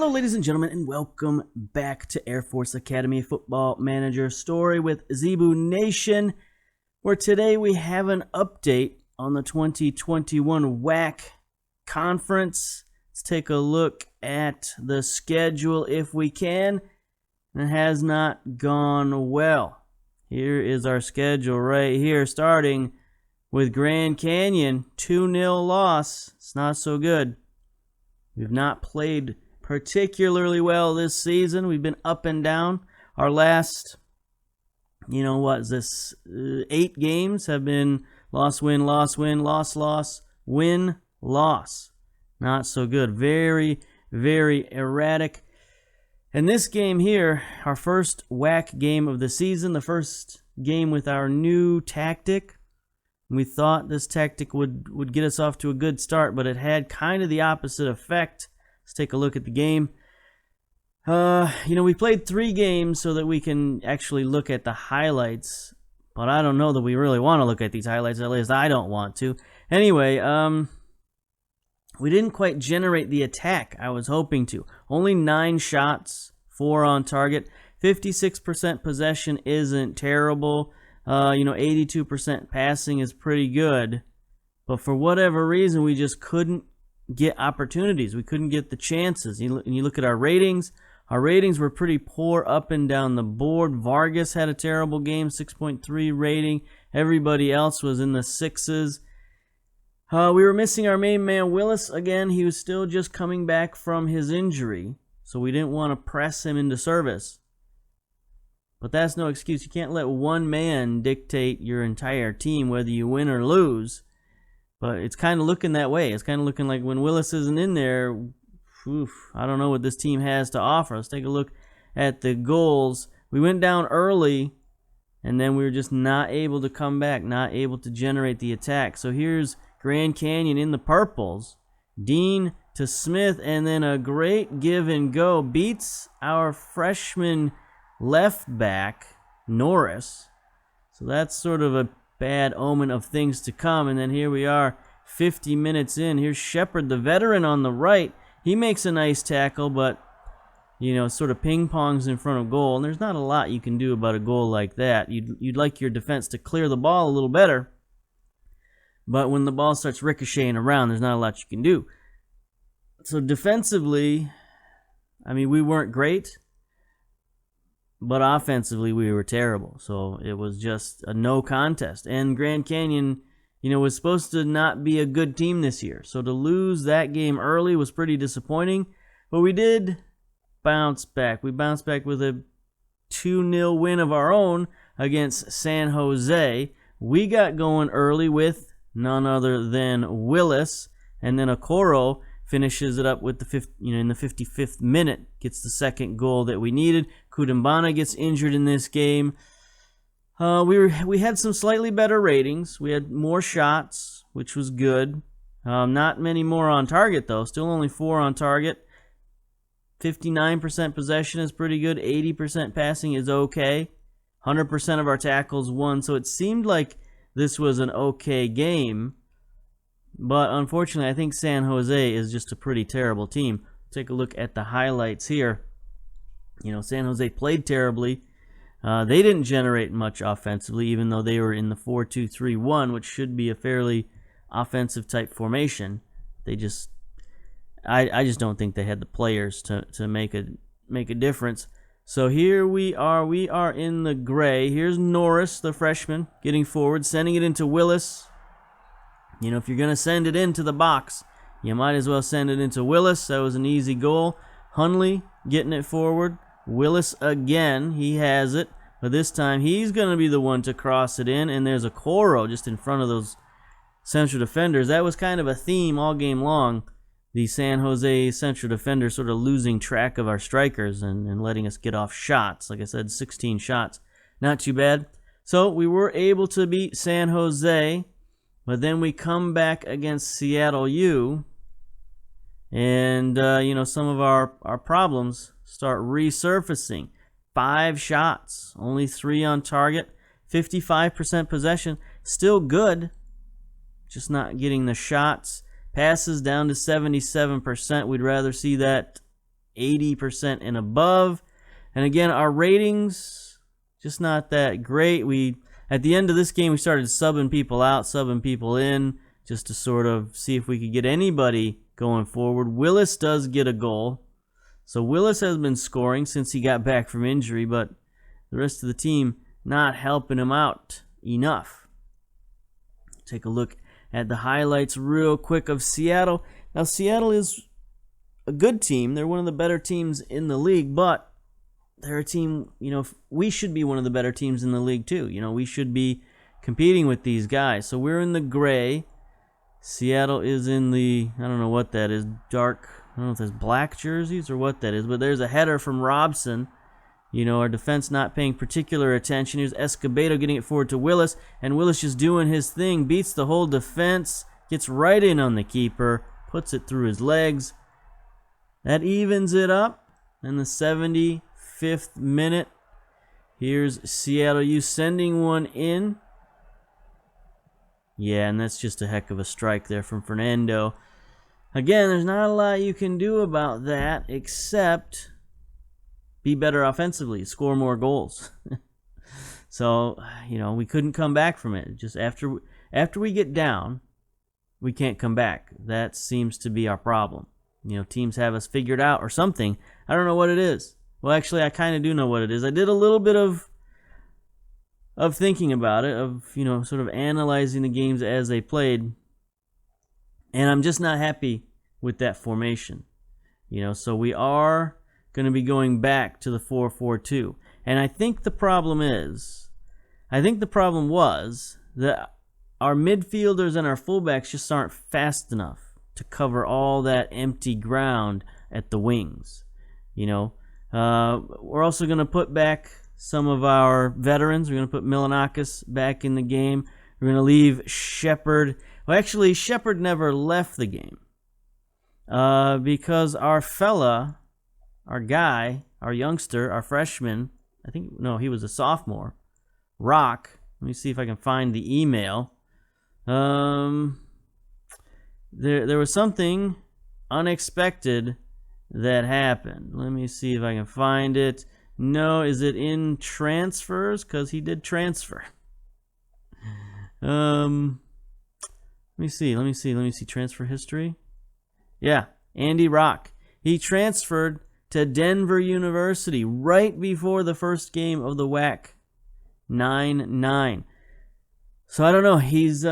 Hello, ladies and gentlemen, and welcome back to Air Force Academy Football Manager Story with Zebu Nation, where today we have an update on the 2021 WAC Conference. Let's take a look at the schedule if we can. It has not gone well. Here is our schedule right here, starting with Grand Canyon, 2-0 loss. It's not so good. We've not played particularly well this season. We've been up and down. Our last, 8 games have been loss, win, loss, win, loss, loss, win, loss. Not so good. Very, very erratic. And this game here, our first WAC game of the season, the first game with our new tactic. We thought this tactic would get us off to a good start, but it had kind of the opposite effect. Let's take a look at the game. We played 3 games so that we can actually look at the highlights, but I don't know that we really want to look at these highlights. At least I don't want to. Anyway, we didn't quite generate the attack I was hoping to. Only 9 shots, 4 on target. 56% possession isn't terrible. 82% passing is pretty good. But for whatever reason, we just couldn't get opportunities. We couldn't get the chances. And you look at our ratings. Our ratings were pretty poor up and down the board. Vargas had a terrible game, 6.3 rating. Everybody else was in the 6s. We were missing our main man, Willis, again. He was still just coming back from his injury, so we didn't want to press him into service. But that's no excuse. You can't let one man dictate your entire team, whether you win or lose. But it's kind of looking that way. It's kind of looking like when Willis isn't in there, I don't know what this team has to offer. Let's take a look at the goals. We went down early, and then we were just not able to come back, not able to generate the attack. So here's Grand Canyon in the purples. Dean to Smith, and then a great give and go. Beats our freshman left back, Norris. So that's sort of a bad omen of things to come. And then here we are, 50 minutes in. Here's Shepard, the veteran, on the right. He makes a nice tackle, but, sort of ping-pongs in front of goal. And there's not a lot you can do about a goal like that. You'd like your defense to clear the ball a little better. But when the ball starts ricocheting around, there's not a lot you can do. So defensively, we weren't great. But offensively, we were terrible. So it was just a no contest. And Grand Canyon, was supposed to not be a good team this year. So to lose that game early was pretty disappointing. But we did bounce back. We bounced back with a 2-0 win of our own against San Jose. We got going early with none other than Willis. And then Okoro finishes it up with the in the 55th minute, gets the second goal that we needed. Kudambana gets injured in this game. We had some slightly better ratings. We had more shots, which was good. Not many more on target, though. Still only 4 on target. 59% possession is pretty good. 80% passing is okay. 100% of our tackles won. So it seemed like this was an okay game. But unfortunately, I think San Jose is just a pretty terrible team. Take a look at the highlights here. San Jose played terribly. They didn't generate much offensively, even though they were in the 4-2-3-1, which should be a fairly offensive type formation. I just don't think they had the players to make a difference. So here we are. We are in the gray. Here's Norris, the freshman, getting forward, sending it into Willis. If you're going to send it into the box, you might as well send it into Willis. That was an easy goal. Hunley getting it forward. Willis again. He has it. But this time he's going to be the one to cross it in. And there's a Okoro just in front of those central defenders. That was kind of a theme all game long. The San Jose central defenders sort of losing track of our strikers and letting us get off shots. Like I said, 16 shots. Not too bad. So we were able to beat San Jose. But then we come back against Seattle U, and some of our problems start resurfacing. 5 shots, only 3 on target, 55% possession, still good, just not getting the shots. Passes down to 77%. We'd rather see that 80% and above. And again, our ratings, just not that great. At the end of this game, we started subbing people out, subbing people in, just to sort of see if we could get anybody going forward. Willis does get a goal. So Willis has been scoring since he got back from injury, but the rest of the team not helping him out enough. Take a look at the highlights real quick of Seattle. Now, Seattle is a good team. They're one of the better teams in the league, but they're a team, we should be one of the better teams in the league too. We should be competing with these guys. So we're in the gray. Seattle is in the, I don't know what that is, dark, I don't know if that's black jerseys or what that is, but there's a header from Robson. Our defense not paying particular attention. Here's Escobedo getting it forward to Willis, and Willis just doing his thing, beats the whole defense, gets right in on the keeper, puts it through his legs. That evens it up in the 75th minute. Here's Seattle U sending one in. Yeah, and that's just a heck of a strike there from Fernando. Again, there's not a lot you can do about that except be better offensively, score more goals. So, we couldn't come back from it. Just after we get down, we can't come back. That seems to be our problem. Teams have us figured out or something. I don't know what it is. Well, actually, I kind of do know what it is. I did a little bit of thinking about it, of, sort of analyzing the games as they played, and I'm just not happy with that formation. So we are going to be going back to the 4-4-2. And I think the problem was that our midfielders and our fullbacks just aren't fast enough to cover all that empty ground at the wings. We're also going to put back some of our veterans. We're going to put Milanakis back in the game. We're going to leave Shepard. Well, actually, Shepard never left the game because our guy, our youngster, our freshman, he was a sophomore, Rock. Let me see if I can find the email. There was something unexpected that happened. Let me see if I can find it. No, is it in transfers? Because he did transfer. Let me see. Transfer history. Yeah, Andy Rock. He transferred to Denver University right before the first game of the WAC 9-9. So I don't know. He's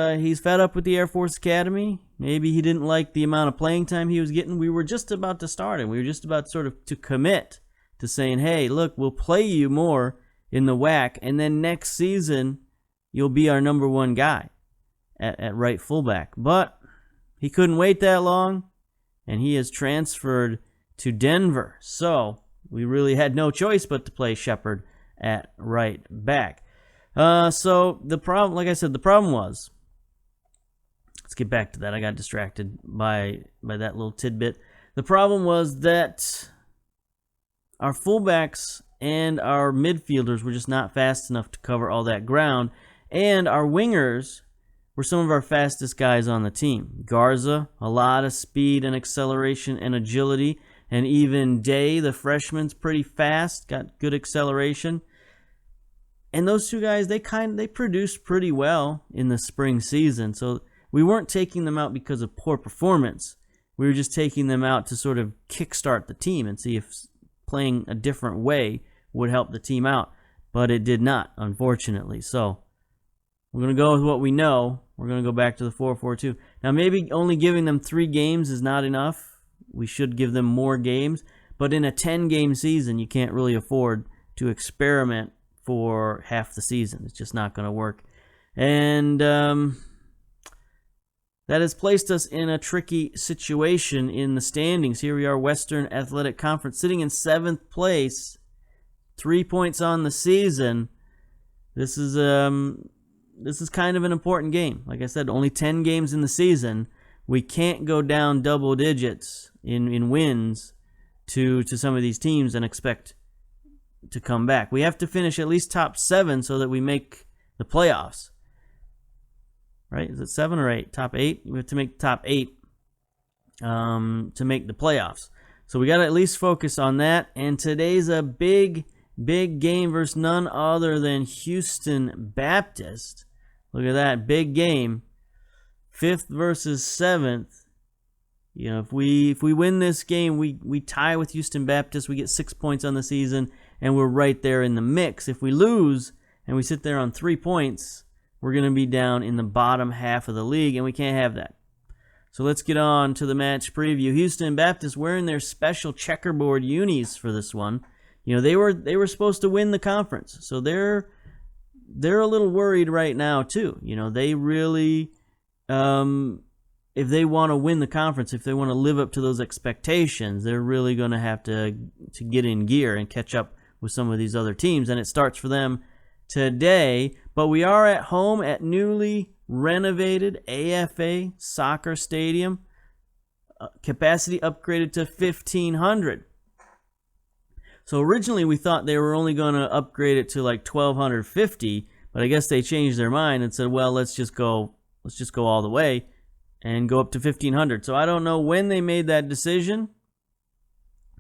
fed up with the Air Force Academy. Maybe he didn't like the amount of playing time he was getting. We were just about to start him. We were just about sort of to commit to saying, hey, look, we'll play you more in the WAC, and then next season you'll be our number one guy at right fullback. But he couldn't wait that long, and he has transferred to Denver. So we really had no choice but to play Shepard at right back. So the problem, like I said, the problem was, let's get back to that. I got distracted by that little tidbit. The problem was that our fullbacks and our midfielders were just not fast enough to cover all that ground, and our wingers were some of our fastest guys on the team. Garza, a lot of speed and acceleration and agility, and even Day, the freshman's pretty fast, got good acceleration. And those two guys, they produced pretty well in the spring season. So we weren't taking them out because of poor performance. We were just taking them out to sort of kickstart the team and see if playing a different way would help the team out. But it did not, unfortunately. So we're going to go with what we know. We're going to go back to the 4-4-2. Now, maybe only giving them 3 games is not enough. We should give them more games. But in a 10-game season, you can't really afford to experiment for half the season. It's just not going to work. And that has placed us in a tricky situation in the standings. Here we are, Western Athletic Conference, sitting in 7th place, 3 points on the season. This is kind of an important game. Like I said, only 10 games in the season. We can't go down double digits in wins to some of these teams and expect to come back. We have to finish at least top 7 so that we make the playoffs. Right? Is it 7 or 8? Top 8? We have to make top 8 to make the playoffs. So we got to at least focus on that. And today's a big game versus none other than Houston Baptist. Look at that, big game. 5th versus 7th. You know, if we win this game, we tie with Houston Baptist. We get 6 points on the season, and we're right there in the mix. If we lose and we sit there on 3 points, we're going to be down in the bottom half of the league, and we can't have that. So let's get on to the match preview. Houston Baptist wearing their special checkerboard unis for this one. You know, they were supposed to win the conference, so they're a little worried right now too. You know, they really, if they want to win the conference, if they want to live up to those expectations, they're really going to have to get in gear and catch up with some of these other teams, and it starts for them today. But we are at home at newly renovated AFA Soccer Stadium. Capacity upgraded to 1,500. So originally we thought they were only going to upgrade it to like 1,250, but I guess they changed their mind and said, well, let's just go all the way and go up to 1,500. So I don't know when they made that decision,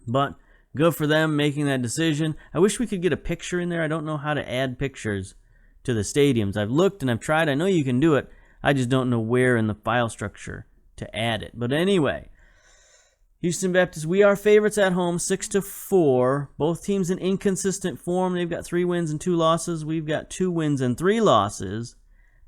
but good for them making that decision. I wish we could get a picture in there. I don't know how to add pictures to the stadiums. I've looked and I've tried. I know you can do it. I just don't know where in the file structure to add it. But anyway, Houston Baptist, we are favorites at home, 6-4. Both teams in inconsistent form. They've got 3 wins and 2 losses. We've got 2 wins and 3 losses.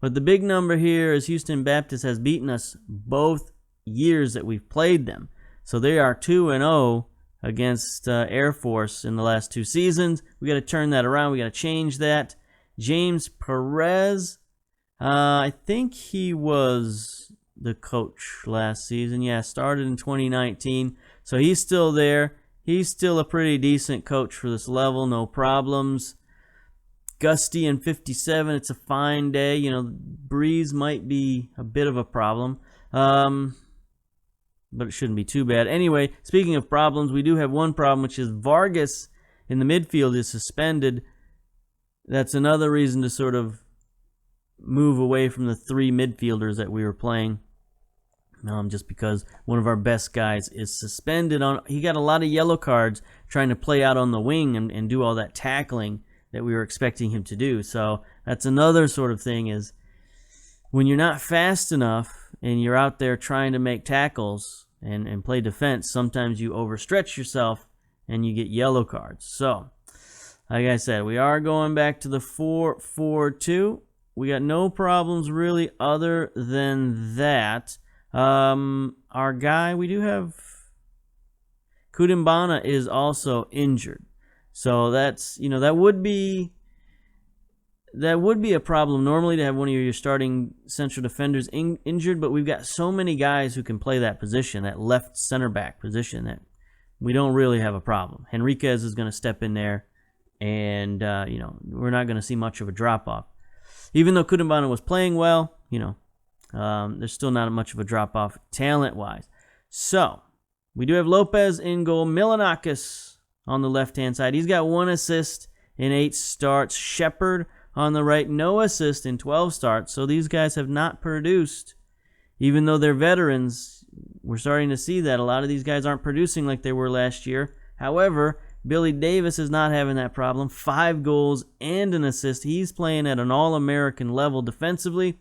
But the big number here is Houston Baptist has beaten us both years that we've played them. So they are 2-0 against Air Force in the last 2 seasons. We got to turn that around. We got to change that. James Perez, I think he was the coach last season. Yeah, started in 2019. So he's still there. He's still a pretty decent coach for this level. No problems. Gusty and 57. It's a fine day. You know, breeze might be a bit of a problem. But it shouldn't be too bad. Anyway, speaking of problems, we do have one problem, which is Vargas in the midfield is suspended. That's another reason to sort of move away from the 3 midfielders that we were playing. Just because one of our best guys is suspended. He got a lot of yellow cards trying to play out on the wing and do all that tackling that we were expecting him to do. So that's another sort of thing is when you're not fast enough and you're out there trying to make tackles and play defense, sometimes you overstretch yourself and you get yellow cards. So, like I said, we are going back to the 4-4-2. We got no problems really other than that. Our guy, we do have Kudimbana is also injured. So that's, you know, that would be a problem normally to have one of your starting central defenders injured, but we've got so many guys who can play that position, that left center back position, that we don't really have a problem. Henriquez is going to step in there, and we're not going to see much of a drop-off. Even though Kudimbana was playing well, there's still not much of a drop-off talent-wise. So, we do have Lopez in goal. Milanakis on the left-hand side. He's got 1 assist in 8 starts. Shepard on the right, no assist in 12 starts. So these guys have not produced. Even though they're veterans, we're starting to see that. A lot of these guys aren't producing like they were last year. However, Billy Davis is not having that problem. 5 goals and an assist. He's playing at an All-American level defensively.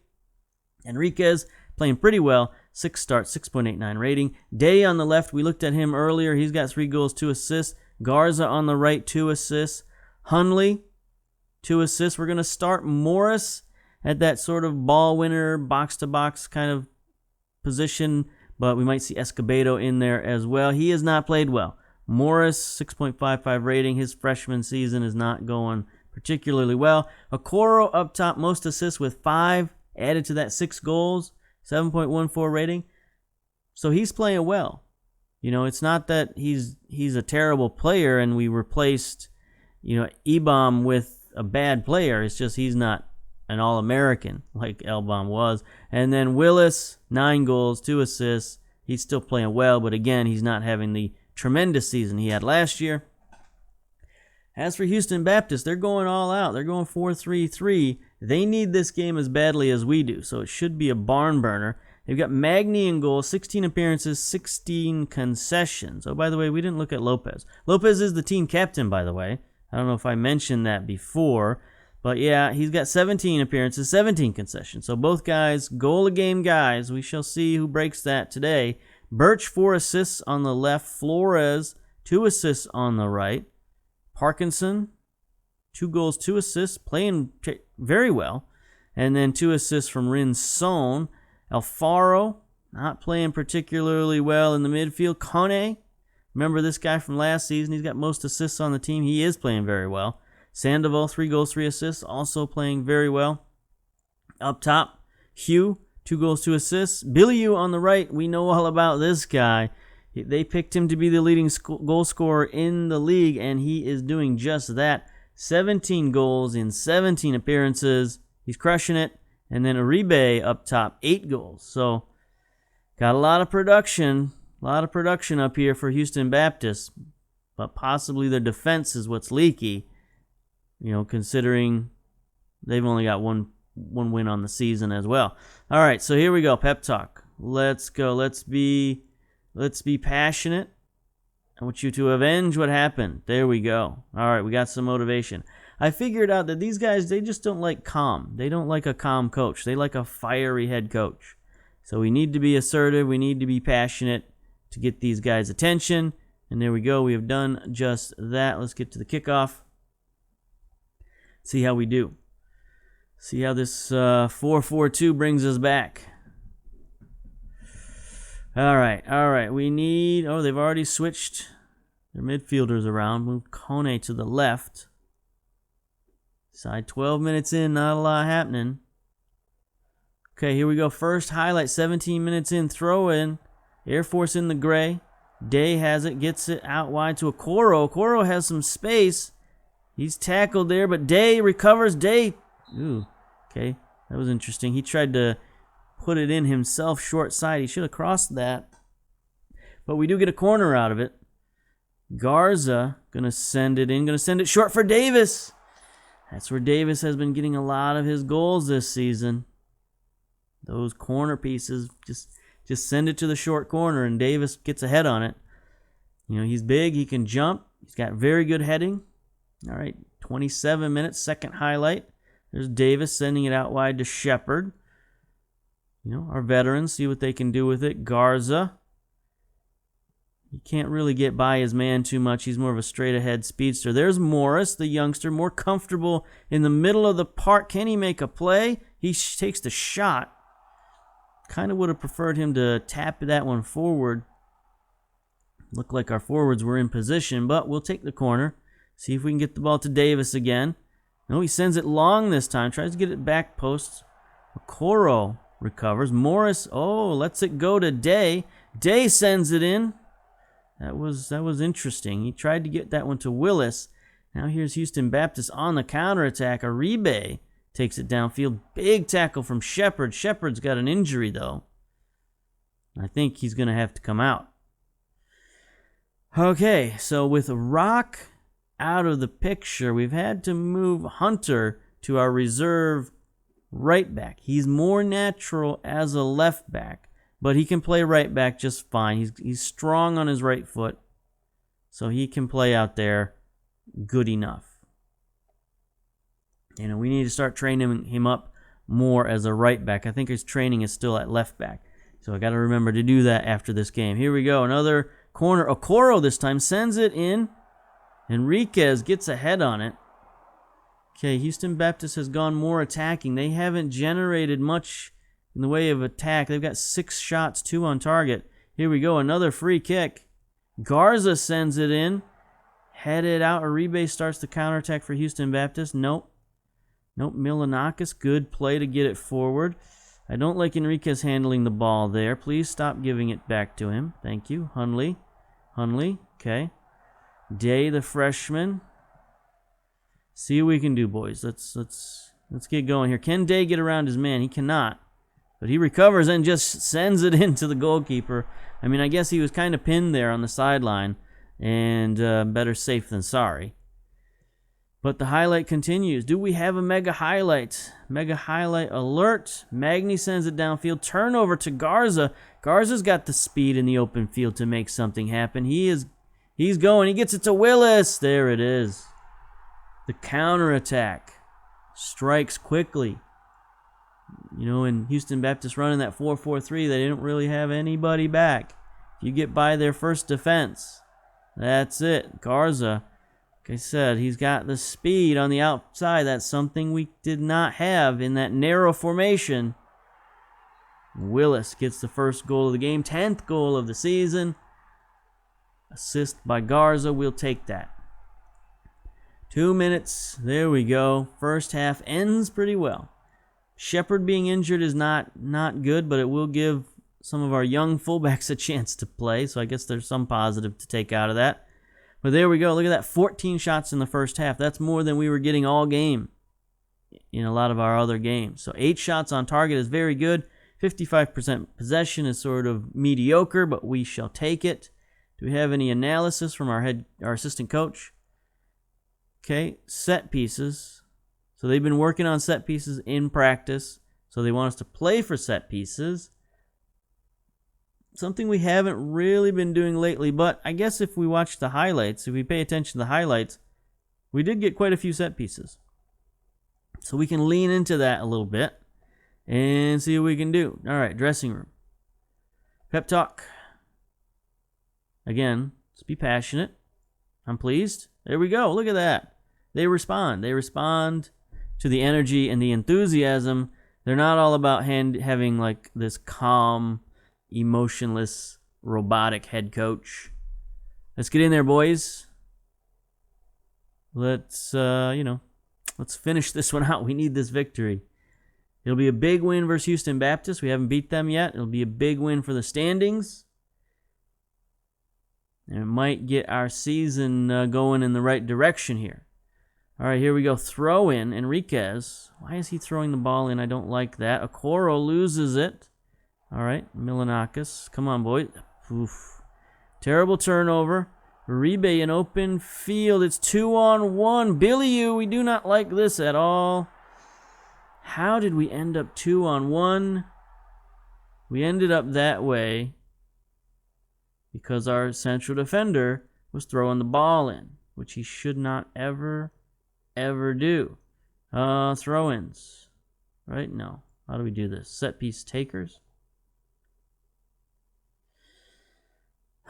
Enriquez playing pretty well. 6 starts, 6.89 rating. Day on the left, we looked at him earlier. He's got 3 goals, 2 assists. Garza on the right, 2 assists. Hunley, 2 assists. We're going to start Morris at that sort of ball winner, box-to-box kind of position, but we might see Escobedo in there as well. He has not played well. Morris, 6.55 rating. His freshman season is not going particularly well. Okoro up top, most assists with 5, added to that 6 goals, 7.14 rating. So he's playing well. It's not that he's a terrible player and we replaced, Ebom with a bad player. It's just he's not an All-American like Elbom was. And then Willis, 9 goals, 2 assists. He's still playing well, but again, he's not having the tremendous season he had last year. As for Houston Baptist, they're going all out. They're going 4-3-3. They need this game as badly as we do, so it should be a barn burner. They've got Magny in goal, 16 appearances, 16 concessions. Oh, by the way, we didn't look at Lopez. Lopez is the team captain, by the way. I don't know if I mentioned that before. But yeah, he's got 17 appearances, 17 concessions. So both guys, goal-a-game guys. We shall see who breaks that today. Birch, 4 assists on the left. Flores, 2 assists on the right. Parkinson, 2 goals, 2 assists, playing very well. And then 2 assists from Rinson. Alfaro, not playing particularly well in the midfield. Kone, remember this guy from last season? He's got most assists on the team. He is playing very well. Sandoval, 3 goals, 3 assists, also playing very well. Up top, Hugh, 2 goals, 2 assists. Biliou on the right, we know all about this guy. They picked him to be the leading goal scorer in the league, and he is doing just that. 17 goals in 17 appearances. He's crushing it. And then Uribe up top, 8 goals. So, got a lot of production up here for Houston Baptist. But possibly their defense is what's leaky, considering they've only got one win on the season as well. All right, so here we go, pep talk. Let's go. Let's be passionate. I want you to avenge what happened. There we go. All right, we got some motivation. I figured out that these guys, they just don't like calm. They don't like a calm coach. They like a fiery head coach. So we need to be assertive. We need to be passionate to get these guys' attention. And there we go. We have done just that. Let's get to the kickoff. See how we do. See how this 4-4-2 brings us back. All right. We need... Oh, they've already switched their midfielders around. Moved Kone to the left. Side 12 minutes in, not a lot happening. Okay, here we go. First highlight, 17 minutes in, throw in. Air Force in the gray. Day has it, gets it out wide to Okoro. Okoro has some space. He's tackled there, but Day recovers. Day, ooh, okay, that was interesting. He tried to put it in himself short side. He should have crossed that. But we do get a corner out of it. Garza going to send it in. Going to send it short for Davis. That's where Davis has been getting a lot of his goals this season. Those corner pieces, just send it to the short corner, and Davis gets ahead on it. He's big. He can jump. He's got very good heading. All right, 27 minutes, second highlight. There's Davis sending it out wide to Shepard. Our veterans, see what they can do with it. Garza. He can't really get by his man too much. He's more of a straight-ahead speedster. There's Morris, the youngster, more comfortable in the middle of the park. Can he make a play? He takes the shot. Kind of would have preferred him to tap that one forward. Looked like our forwards were in position, but we'll take the corner. See if we can get the ball to Davis again. No, he sends it long this time. Tries to get it back post. Okoro recovers. Morris, lets it go to Day. Day sends it in. That was interesting. He tried to get that one to Willis. Now here's Houston Baptist on the counterattack. Uribe takes it downfield. Big tackle from Shepard. Shepard's got an injury, though. I think he's going to have to come out. Okay, so with Rock out of the picture, we've had to move Hunter to our reserve right back. He's more natural as a left back. But he can play right back just fine. He's strong on his right foot. So he can play out there good enough. We need to start training him up more as a right back. I think his training is still at left back. So I got to remember to do that after this game. Here we go. Another corner. Okoro this time sends it in. Enriquez gets ahead on it. Okay, Houston Baptist has gone more attacking. They haven't generated much in the way of attack. They've got 6 shots, 2 on target. Here we go, another free kick. Garza sends it in. Headed out. Uribe starts the counterattack for Houston Baptist. Nope, Milanakis, good play to get it forward. I don't like Enriquez handling the ball there. Please stop giving it back to him. Thank you. Hunley, okay. Day, the freshman. See what we can do, boys. Let's get going here. Can Day get around his man? He cannot. But he recovers and just sends it into the goalkeeper. I guess he was kind of pinned there on the sideline. And better safe than sorry. But the highlight continues. Do we have a mega highlight? Mega highlight alert. Magny sends it downfield. Turnover to Garza. Garza's got the speed in the open field to make something happen. He's going. He gets it to Willis. There it is. The counterattack strikes quickly. You know, in Houston Baptist running that 4-4-3, they didn't really have anybody back. If you get by their first defense, that's it. Garza, like I said, he's got the speed on the outside. That's something we did not have in that narrow formation. Willis gets the first goal of the game, 10th goal of the season. Assist by Garza, we'll take that. 2 minutes, there we go. First half ends pretty well. Shepard being injured is not good, but it will give some of our young fullbacks a chance to play, so I guess there's some positive to take out of that. But there we go. Look at that, 14 shots in the first half. That's more than we were getting all game in a lot of our other games. So 8 shots on target is very good. 55% possession is sort of mediocre, but we shall take it. Do we have any analysis from our assistant coach? Okay, set pieces. So they've been working on set pieces in practice. So they want us to play for set pieces. Something we haven't really been doing lately, but I guess if we watch the highlights, if we pay attention to the highlights, we did get quite a few set pieces. So we can lean into that a little bit and see what we can do. All right, dressing room. Pep talk. Again, let's be passionate. I'm pleased. There we go. Look at that. They respond. They respond to the energy and the enthusiasm. They're not all about having like this calm, emotionless, robotic head coach. Let's get in there, boys. Let's finish this one out. We need this victory. It'll be a big win versus Houston Baptist. We haven't beat them yet. It'll be a big win for the standings. And it might get our season going in the right direction here. All right, here we go. Throw in. Enriquez. Why is he throwing the ball in? I don't like that. Okoro loses it. All right, Milanakis. Come on, boys. Oof. Terrible turnover. Uribe in open field. It's 2-on-1. Biliou, we do not like this at all. How did we end up 2-on-1? We ended up that way because our central defender was throwing the ball in, which he should not ever do. Throw-ins. Right? No. How do we do this? Set piece takers.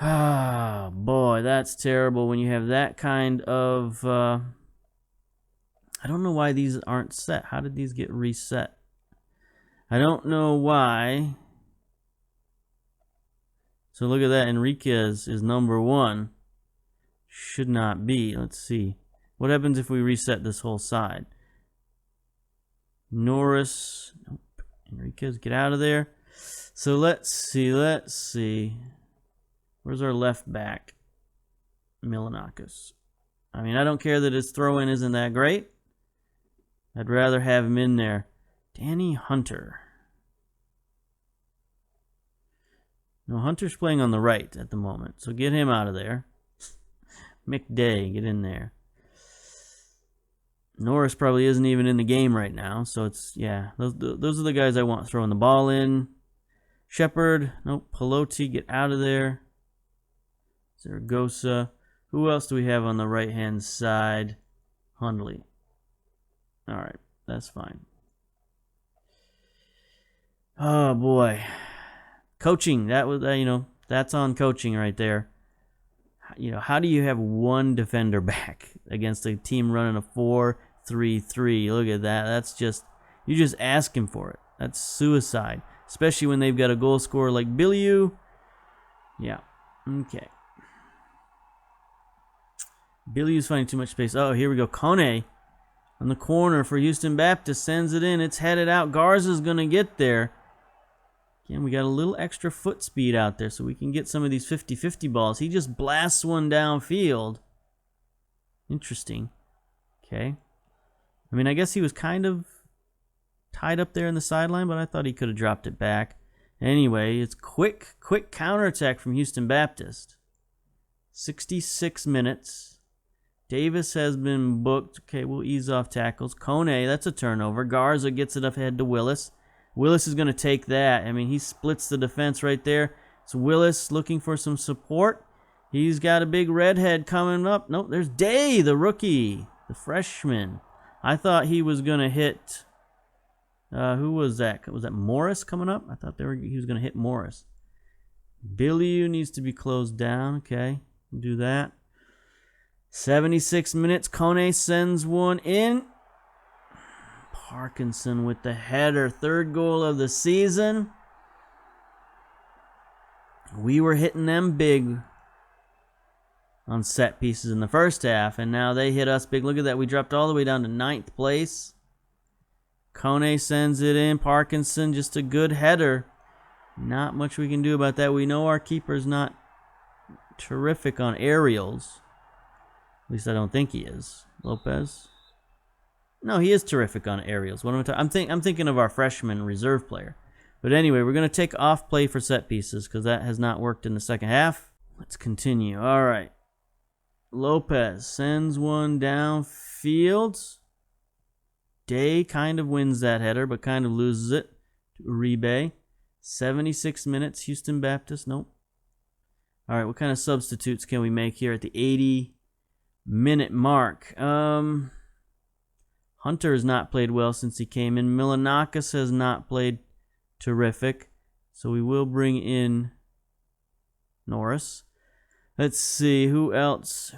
Ah, boy, that's terrible when you have that kind of... I don't know why these aren't set. How did these get reset? I don't know why. So look at that. Enriquez is number 1. Should not be. Let's see. What happens if we reset this whole side? Norris. Nope. Enriquez, get out of there. So let's see. Where's our left back? Milanakis. I mean, I don't care that his throw-in isn't that great. I'd rather have him in there. Danny Hunter. No, Hunter's playing on the right at the moment, so get him out of there. McDay, get in there. Norris probably isn't even in the game right now, so it's, yeah, those are the guys I want throwing the ball in. Shepard, nope. Pelosi, get out of there. Zaragoza. Who else do we have on the right-hand side? Hundley. All right, that's fine. Oh, boy. Coaching, that was, that's on coaching right there. How do you have one defender back against a team running a 4-3-3? Look at that. That's just, you're just asking for it. That's suicide, especially when they've got a goal scorer like Biliou. Yeah, okay. Biliou's finding too much space. Oh, here we go. Kone on the corner for Houston Baptist sends it in. It's headed out. Garza's going to get there. Again, we got a little extra foot speed out there so we can get some of these 50-50 balls. He just blasts one downfield. Interesting. Okay. I mean, I guess he was kind of tied up there in the sideline, but I thought he could have dropped it back. Anyway, it's quick counterattack from Houston Baptist. 66 minutes. Davis has been booked. Okay, we'll ease off tackles. Kone, that's a turnover. Garza gets it ahead to Willis. Willis is going to take that. I mean, he splits the defense right there. It's Willis looking for some support. He's got a big redhead coming up. Nope, there's Day, the rookie, the freshman. I thought he was going to hit... who was that? Was that Morris coming up? I thought he was going to hit Morris. Billy needs to be closed down. Okay, we'll do that. 76 minutes. Kone sends one in. Parkinson with the header. Third goal of the season. We were hitting them big on set pieces in the first half, and now they hit us big. Look at that. We dropped all the way down to 9th place. Kone sends it in. Parkinson, just a good header. Not much we can do about that. We know our keeper's not terrific on aerials. At least I don't think he is. Lopez? No, he is terrific on aerials. What am I talking? I'm thinking of our freshman reserve player. But anyway, we're going to take off play for set pieces because that has not worked in the second half. Let's continue. All right. Lopez sends one downfield. Day kind of wins that header, but kind of loses it to Uribe. 76 minutes. Houston Baptist. Nope. All right, what kind of substitutes can we make here at the 80-minute mark? Hunter has not played well since he came in. Milanakis has not played terrific. So we will bring in Norris. Let's see, who else?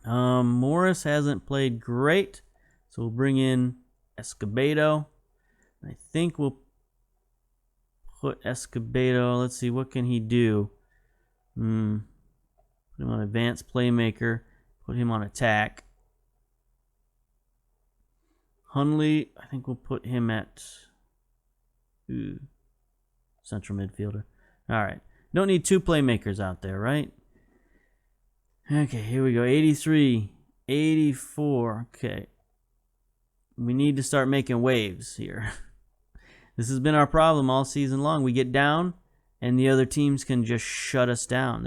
Morris hasn't played great. So we'll bring in Escobedo. I think we'll put Escobedo. Let's see, what can he do? Put him on advanced playmaker. Put him on attack. Hunley, I think we'll put him at central midfielder. All right. Don't need two playmakers out there, right? Okay, here we go. 83, 84. Okay. We need to start making waves here. This has been our problem all season long. We get down, and the other teams can just shut us down.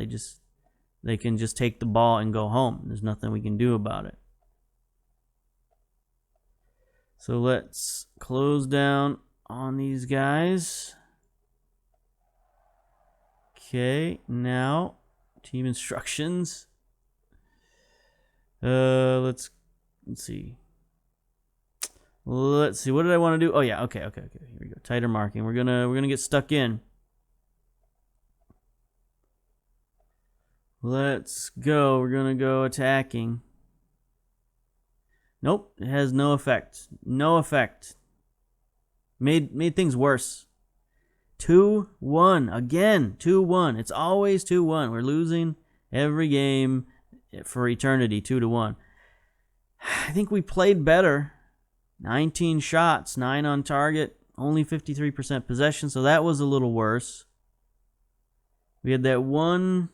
They can just take the ball and go home. There's nothing we can do about it. So let's close down on these guys. Okay, now team instructions. Let's see. Let's see. What did I want to do? Oh yeah. Okay. Here we go. Tighter marking. We're gonna get stuck in. Let's go. We're gonna go attacking. Nope. It has no effect. No effect. Made things worse. 2-1 again. 2-1. It's always 2-1. We're losing every game for eternity. 2-1. I think we played better. 19 shots, 9 on target, only 53% possession, so that was a little worse. We had that one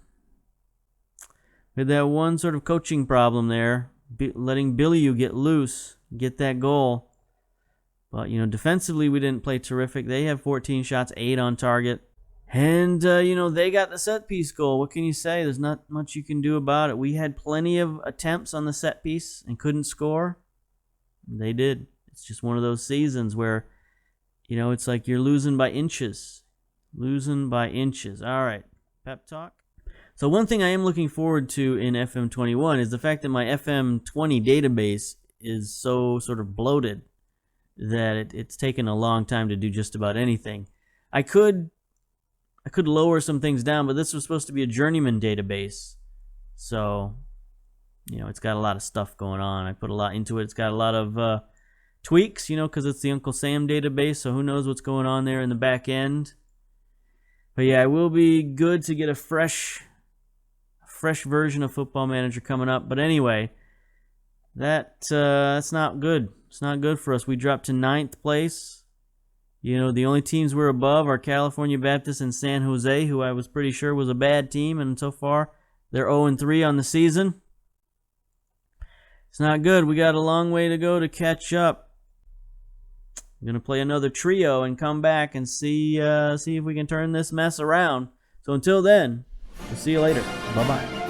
sort of coaching problem there, letting Billy get loose, get that goal. But, defensively we didn't play terrific. They have 14 shots, 8 on target. And, they got the set piece goal. What can you say? There's not much you can do about it. We had plenty of attempts on the set piece and couldn't score. They did. It's just one of those seasons where, it's like you're losing by inches. Losing by inches. All right. Pep talk. So one thing I am looking forward to in FM21 is the fact that my FM20 database is so sort of bloated that it's taken a long time to do just about anything. I could lower some things down, but this was supposed to be a journeyman database. So, it's got a lot of stuff going on. I put a lot into it. It's got a lot of tweaks, because it's the Uncle Sam database, so who knows what's going on there in the back end. But yeah, it will be good to get a fresh version of Football Manager coming up. But anyway, that's not good. It's not good for us. We dropped to 9th place. The only teams we're above are California Baptist and San Jose, who I was pretty sure was a bad team, and so far they're 0-3 on the season. It's not good. We got a long way to go to catch up. I'm going to play another trio and come back and see if we can turn this mess around. So until then, we'll see you later. Bye-bye.